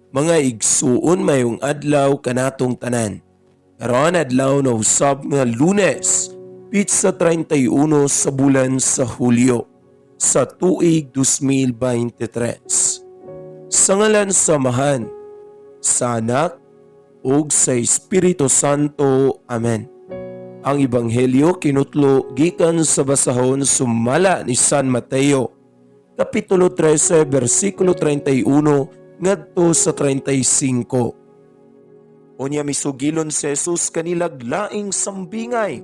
Mga igsuon mayong adlaw kanatong tanan. Karon adlaw na usab nga Lunes, pitsa 31 sa bulan sa Hulyo sa tuig 2023. Sa ngalan sa Amahan, sa Anak, ug sa Espiritu Santo. Amen. Ang Ebanghelyo kinutlo gikan sa basahon sumala ni San Mateo, Kapitulo 13, versikulo 31 ngadto sa 35. Unya misugilon si Jesus kanilag laing sambingay,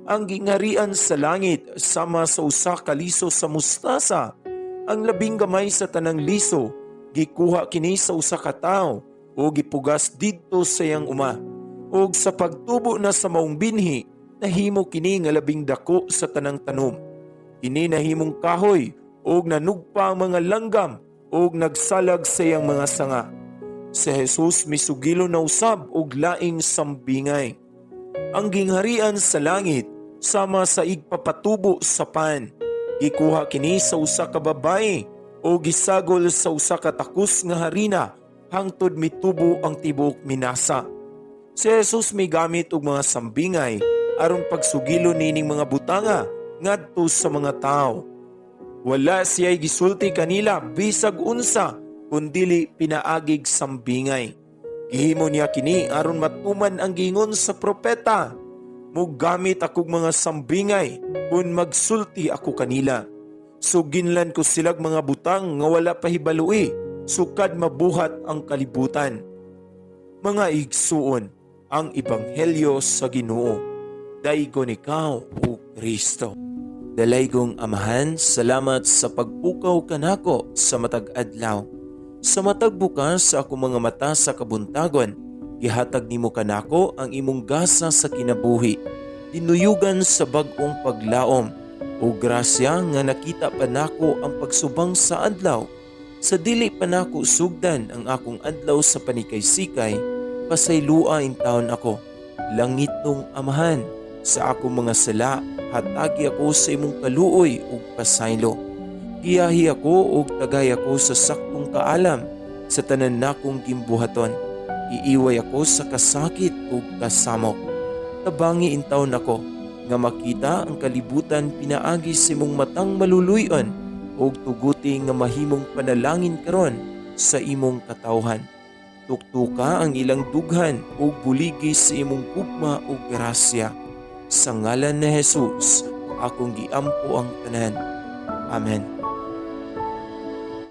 ang gingharian sa langit sama sa usa ka liso sa mustasa, ang labing gamay sa tanang liso, gikuha kini sa usa ka tawo o gipugas didto sa iyang uma. Og sa pagtubo na sa maong binhi, nahimo kini nga labing dako sa tanang tanom. Kini nahimong kahoy og nanugpa ang mga langgam og nagsalag sa iyang mga sanga. Si Jesus misugilo na usab og laing sambingay. Ang gingharian sa langit sama sa igpapatubo sa pan. Gikuha kini sa usa ka babae o gisagol sa usa ka takus nga harina hangtod mitubo ang tibuok minasa. Si Jesus may gamit og mga sambingay aron pagsugilo nining mga butanga ngadto sa mga tao. Wala siya'y gisulti kanila bisag unsa kundili pinaagig sambingay. Gihimo niya kini aron matuman ang gingon sa propeta, "Mugamit akog mga sambingay kun magsulti ako kanila. Suginlan ko silag mga butang nga wala pahibalui sukad mabuhat ang kalibutan." Mga igsuon, ang Ebanghelyo sa Ginoo. Daigon ikaw, O Kristo. Dalaygong Amahan, salamat sa pagpukaw kanako sa matag adlaw. Sa matag bukas sa akong mga mata sa kabuntagon, gihatag nimo kanako ang imong gasa sa kinabuhi. Dinuyugan sa bag-ong paglaom o grasya nga nakita pa nako ang pagsubang sa adlaw. Sa dili pa nako sugdan ang akong adlaw sa panikay-sikay, pasaylua in taon ako. Langit nung Amahan, sa akong mga sala, hatagi ako sa imong kaluoy ug pasaylo. Giyahi ako ug tagay ako sa saktong kaalam sa tanan nakong gimbuhaton. Iiway ako sa kasakit ug kasamok. Tabangi intawon ako nga makita ang kalibutan pinaagi sa imong matang maluluyon ug tuguti nga mahimong panalangin karon sa imong katawhan. Tuktuka ang ilang dughan ug buligi sa imong gugma ug grasya. Sa ngalan ni Jesus, akong giampo ang tanan. Amen.